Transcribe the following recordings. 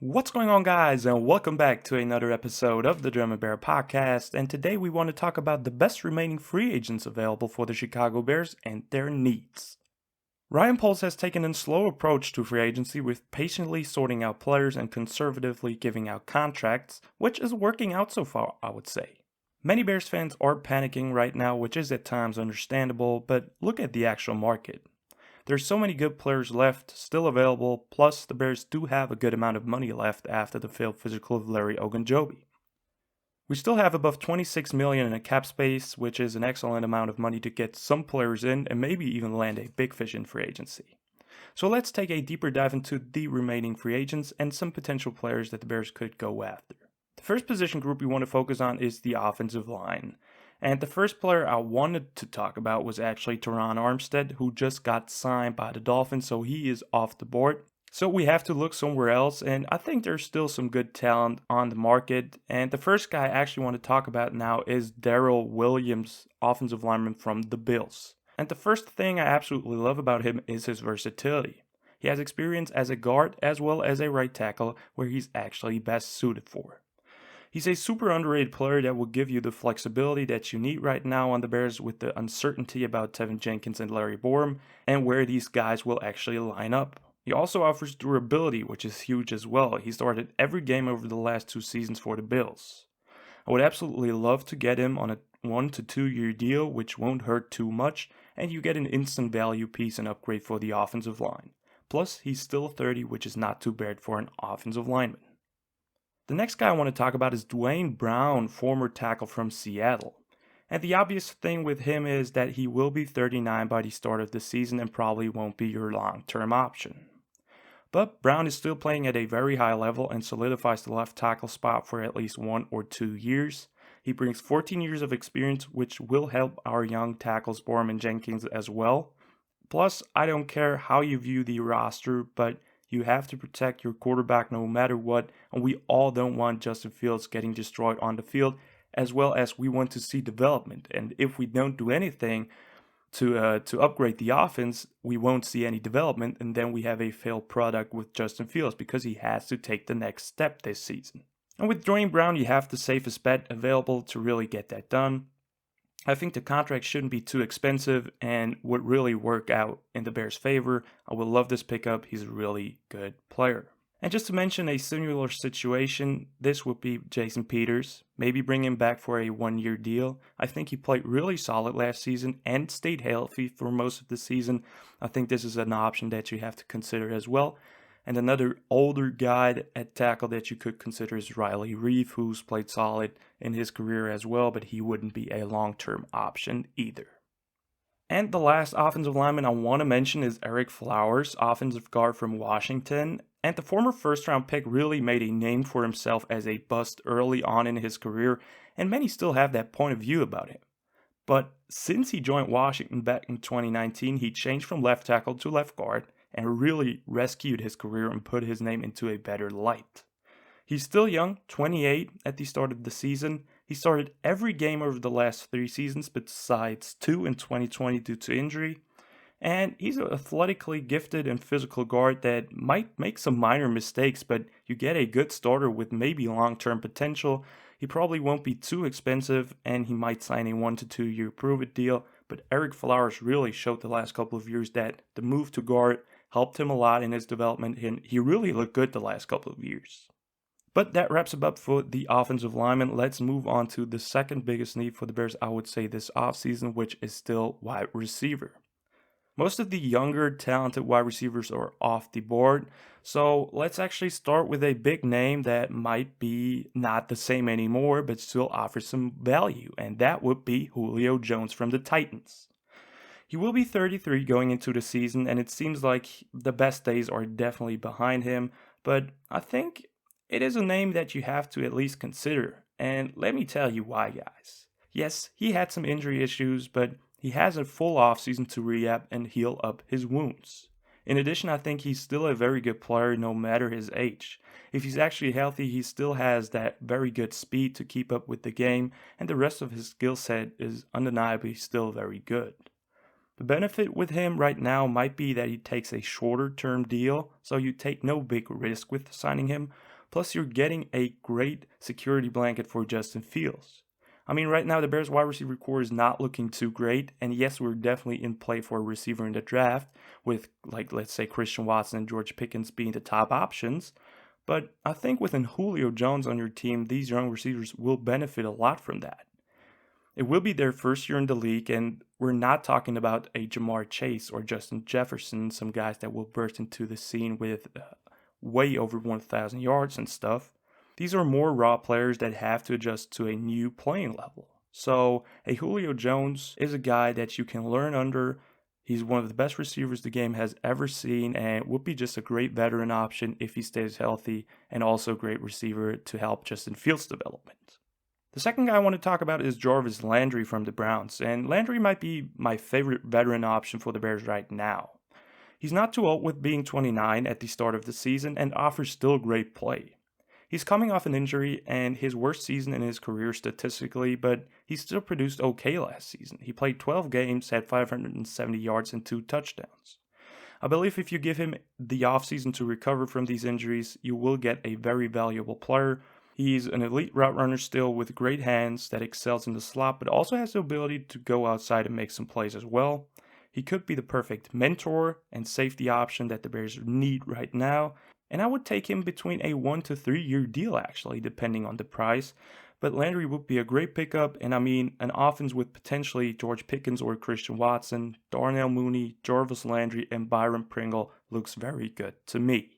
What's going on, guys, and welcome back to another episode of the German Bear Podcast. And today we want to talk about the best remaining free agents available for the Chicago Bears and their needs. Ryan Poles has taken a slow approach to free agency with patiently sorting out players and conservatively giving out contracts, which is working out so far, I would say. Many Bears fans are panicking right now, which is at times understandable, but look at the actual market. There's so many good players left, still available, plus the Bears do have a good amount of money left after the failed physical of Larry Ogunjobi. We still have above $26 million in a cap space, which is an excellent amount of money to get some players in and maybe even land a big fish in free agency. So let's take a deeper dive into the remaining free agents and some potential players that the Bears could go after. The first position group we want to focus on is the offensive line. And the first player I wanted to talk about was actually Teron Armstead, who just got signed by the Dolphins, so he is off the board. So we have to look somewhere else, and I think there's still some good talent on the market. And the first guy I actually want to talk about now is Darryl Williams, offensive lineman from the Bills. And the first thing I absolutely love about him is his versatility. He has experience as a guard as well as a right tackle, where he's actually best suited for. He's a super underrated player that will give you the flexibility that you need right now on the Bears with the uncertainty about Tevin Jenkins and Larry Borom and where these guys will actually line up. He also offers durability, which is huge as well. He started every game over the last 2 seasons for the Bills. I would absolutely love to get him on a 1 to 2 year deal, which won't hurt too much, and you get an instant value piece and upgrade for the offensive line. Plus, he's still 30, which is not too bad for an offensive lineman. The next guy I want to talk about is Duane Brown, former tackle from Seattle. And the obvious thing with him is that he will be 39 by the start of the season and probably won't be your long-term option. But Brown is still playing at a very high level and solidifies the left tackle spot for at least 1 or 2 years. He brings 14 years of experience, which will help our young tackles Borom and Jenkins as well. Plus, I don't care how you view the roster, but you have to protect your quarterback no matter what, and we all don't want Justin Fields getting destroyed on the field, as well as we want to see development. And if we don't do anything to upgrade the offense, we won't see any development, and then we have a failed product with Justin Fields because he has to take the next step this season. And with Duane Brown, you have the safest bet available to really get that done. I think the contract shouldn't be too expensive and would really work out in the Bears' favor. I would love this pickup. He's a really good player. And just to mention a similar situation, this would be Jason Peters. Maybe bring him back for a 1-year deal. I think he played really solid last season and stayed healthy for most of the season. I think this is an option that you have to consider as well. And another older guy at tackle that you could consider is Riley Reef, who's played solid in his career as well, but he wouldn't be a long-term option either. And the last offensive lineman I want to mention is Ereck Flowers, offensive guard from Washington. And the former first-round pick really made a name for himself as a bust early on in his career, and many still have that point of view about him. But since he joined Washington back in 2019, he changed from left tackle to left guard, and really rescued his career and put his name into a better light. He's still young, 28 at the start of the season. He started every game over the last 3 seasons besides 2 in 2020 due to injury. And he's an athletically gifted and physical guard that might make some minor mistakes, but you get a good starter with maybe long-term potential. He probably won't be too expensive, and he might sign a 1 to 2 year prove-it deal. But Ereck Flowers really showed the last couple of years that the move to guard helped him a lot in his development, and he really looked good the last couple of years. But that wraps it up for the offensive lineman. Let's move on to the second biggest need for the Bears, I would say, this offseason, which is still wide receiver. Most of the younger, talented wide receivers are off the board, so let's actually start with a big name that might be not the same anymore, but still offers some value, and that would be Julio Jones from the Titans. He will be 33 going into the season, and it seems like the best days are definitely behind him, but I think it is a name that you have to at least consider, and let me tell you why, guys. Yes, he had some injury issues, but he has a full offseason to rehab and heal up his wounds. In addition, I think he's still a very good player no matter his age. If he's actually healthy, he still has that very good speed to keep up with the game, and the rest of his skill set is undeniably still very good. The benefit with him right now might be that he takes a shorter term deal, so you take no big risk with signing him, Plus, you're getting a great security blanket for Justin Fields. I mean, right now, the Bears wide receiver core is not looking too great. And yes, we're definitely in play for a receiver in the draft with, like, let's say Christian Watson and George Pickens being the top options. But I think with Julio Jones on your team, these young receivers will benefit a lot from that. It will be their first year in the league, and we're not talking about a Jamar Chase or Justin Jefferson, some guys that will burst into the scene with way over 1,000 yards and stuff. These are more raw players that have to adjust to a new playing level. So a Julio Jones is a guy that you can learn under. He's one of the best receivers the game has ever seen and would be just a great veteran option if he stays healthy, and also a great receiver to help Justin Fields' development. The second guy I want to talk about is Jarvis Landry from the Browns, and Landry might be my favorite veteran option for the Bears right now. He's not too old with being 29 at the start of the season and offers still great play. He's coming off an injury and his worst season in his career statistically, but he still produced okay last season. He played 12 games, had 570 yards and 2 touchdowns. I believe if you give him the offseason to recover from these injuries, you will get a very valuable player. He's an elite route runner still with great hands that excels in the slot, but also has the ability to go outside and make some plays as well. He could be the perfect mentor and safety option that the Bears need right now. And I would take him between a 1 to 3 year deal actually, depending on the price. But Landry would be a great pickup, and I mean, an offense with potentially George Pickens or Christian Watson, Darnell Mooney, Jarvis Landry, and Byron Pringle looks very good to me.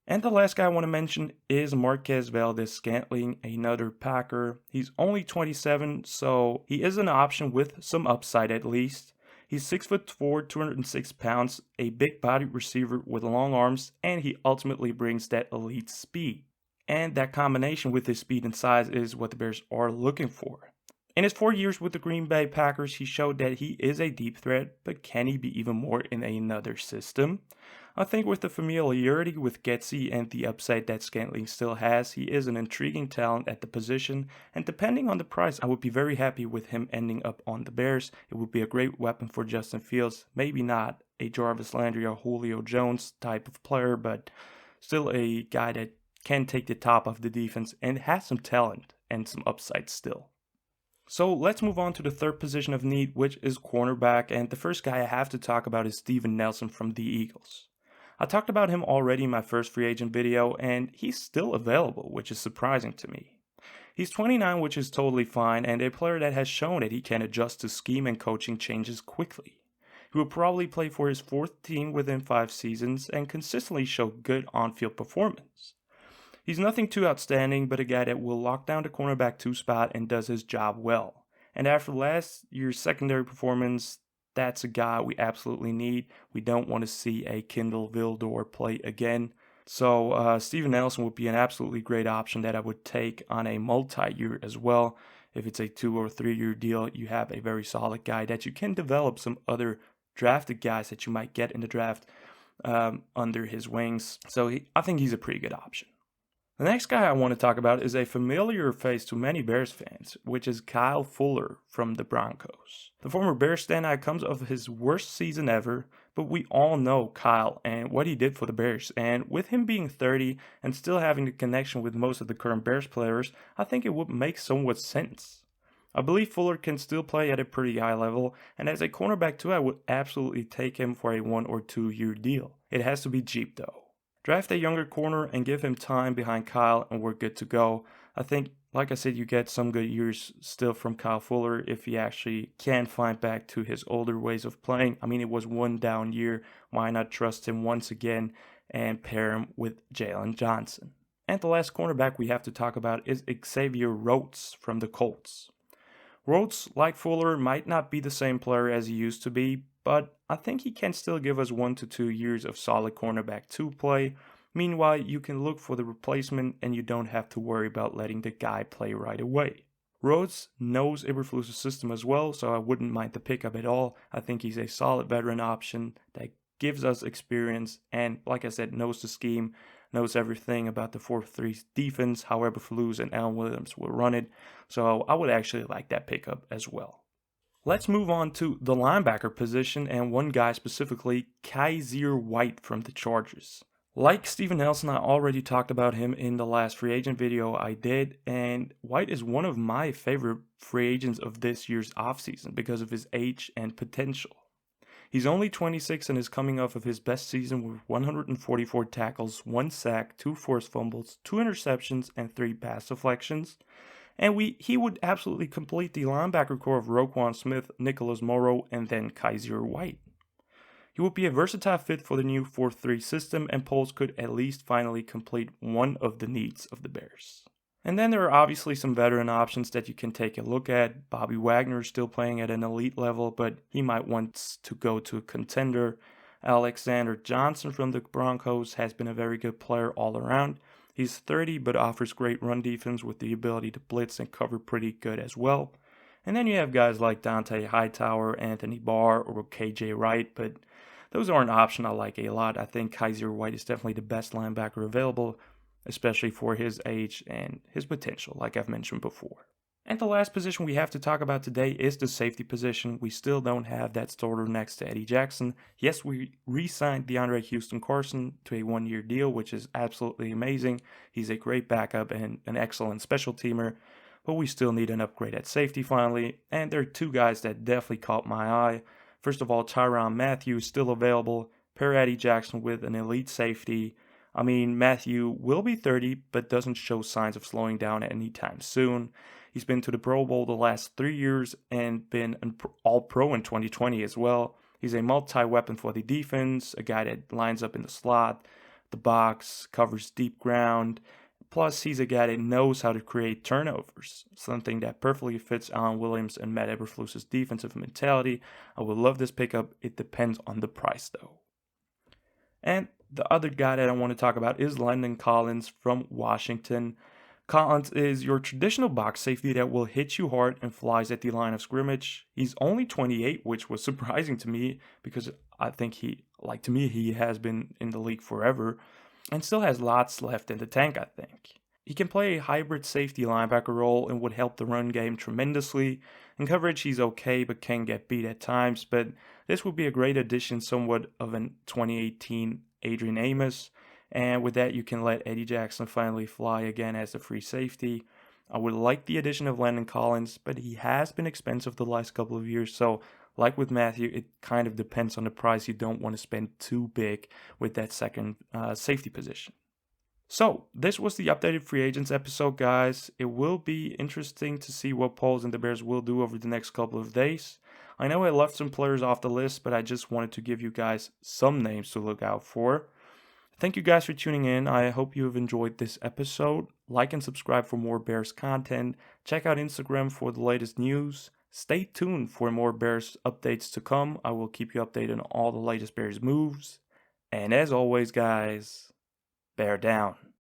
And the last guy I want to mention is Marquez ValdesTechnical, another Packer. He's only 27, so he is an option with some upside at least. He's 6'4", 206 pounds, a big-bodied receiver with long arms, and he ultimately brings that elite speed. And that combination with his speed and size is what the Bears are looking for. In his 4 years with the Green Bay Packers, he showed that he is a deep threat, but can he be even more in another system? I think with the familiarity with Getsy and the upside that Scantling still has, he is an intriguing talent at the position, and depending on the price, I would be very happy with him ending up on the Bears. It would be a great weapon for Justin Fields, maybe not a Jarvis Landry or Julio Jones type of player, but still a guy that can take the top of the defense and has some talent and some upside still. So let's move on to the third position of need, which is cornerback, and the first guy I have to talk about is Steven Nelson from the Eagles. I talked about him already in my first free agent video, and he's still available, which is surprising to me. He's 29, which is totally fine, and a player that has shown that he can adjust to scheme and coaching changes quickly. He will probably play for his 4th team within 5 seasons and consistently show good on-field performance. He's nothing too outstanding, but a guy that will lock down the cornerback 2 spot and does his job well. And after last year's secondary performance, that's a guy we absolutely need. We don't want to see a Kindle Vildor play again. So Steven Nelson would be an absolutely great option that I would take on a multi-year as well. If it's a 2 or 3 year deal, you have a very solid guy that you can develop some other drafted guys that you might get in the draft under his wings. So I think he's a pretty good option. The next guy I want to talk about is a familiar face to many Bears fans, which is Kyle Fuller from the Broncos. The former Bears standout comes of his worst season ever, but we all know Kyle and what he did for the Bears, and with him being 30 and still having the connection with most of the current Bears players, I think it would make somewhat sense. I believe Fuller can still play at a pretty high level, and as a cornerback too, I would absolutely take him for a 1 or 2 year deal. It has to be cheap though. Draft a younger corner and give him time behind Kyle and we're good to go. I think, like I said, you get some good years still from Kyle Fuller if he actually can find back to his older ways of playing. I mean, it was 1 down year. Why not trust him once again and pair him with Jalen Johnson? And the last cornerback we have to talk about is Xavier Rhodes from the Colts. Rhodes, like Fuller, might not be the same player as he used to be, but I think he can still give us 1 to 2 years of solid cornerback 2 play. Meanwhile, you can look for the replacement and you don't have to worry about letting the guy play right away. Rhodes knows Eberflus's system as well, so I wouldn't mind the pickup at all. I think he's a solid veteran option that gives us experience and, like I said, knows the scheme, knows everything about the 4-3 defense, how Eberflus and Darryl Williams will run it. So I would actually like that pickup as well. Let's move on to the linebacker position and one guy specifically, Kaiser White from the Chargers. Like Steven Nelson, I already talked about him in the last free agent video I did, and White is one of my favorite free agents of this year's offseason because of his age and potential. He's only 26 and is coming off of his best season with 144 tackles, 1 sack, 2 forced fumbles, 2 interceptions, and 3 pass deflections. And he would absolutely complete the linebacker core of Roquan Smith, Nicholas Morrow, and then Kaiser White. He would be a versatile fit for the new 4-3 system, and Poles could at least finally complete one of the needs of the Bears. And then there are obviously some veteran options that you can take a look at. Bobby Wagner is still playing at an elite level, but he might want to go to a contender. Alexander Johnson from the Broncos has been a very good player all around. He's 30 but offers great run defense with the ability to blitz and cover pretty good as well. And then you have guys like Dante Hightower, Anthony Barr, or KJ Wright, but those aren't an option I like a lot. I think Kaiser White is definitely the best linebacker available, especially for his age and his potential, like I've mentioned before. And the last position we have to talk about today is the safety position. We still don't have that starter next to Eddie Jackson. Yes, we re-signed DeAndre Houston Carson to a 1-year deal, which is absolutely amazing. He's a great backup and an excellent special teamer, but we still need an upgrade at safety finally. And there are 2 guys that definitely caught my eye. First of all, Tyrann Mathieu is still available. Pair Eddie Jackson with an elite safety. I mean, Mathieu will be 30, but doesn't show signs of slowing down anytime soon. He's been to the Pro Bowl the last 3 years and been an All-Pro in 2020 as well. He's a multi-weapon for the defense, a guy that lines up in the slot, the box, covers deep ground. Plus, he's a guy that knows how to create turnovers, something that perfectly fits Darryl Williams and Matt Eberflus's defensive mentality. I would love this pickup. It depends on the price, though. And the other guy that I want to talk about is Landon Collins from Washington. Collins is your traditional box safety that will hit you hard and flies at the line of scrimmage. He's only 28, which was surprising to me because I think he has been in the league forever and still has lots left in the tank, I think. He can play a hybrid safety linebacker role and would help the run game tremendously. In coverage, he's okay but can get beat at times, but this would be a great addition, somewhat of an 2018 Adrian Amos. And with that, you can let Eddie Jackson finally fly again as a free safety. I would like the addition of Landon Collins, but he has been expensive the last couple of years, so like with Mathieu, it kind of depends on the price. You don't want to spend too big with that second safety position. So, this was the updated free agents episode, guys. It will be interesting to see what Poles and the Bears will do over the next couple of days. I know I left some players off the list, but I just wanted to give you guys some names to look out for. Thank you guys for tuning in. I hope you have enjoyed this episode. Like and subscribe for more Bears content. Check out Instagram for the latest news. Stay tuned for more Bears updates to come. I will keep you updated on all the latest Bears moves. And as always, guys, bear down.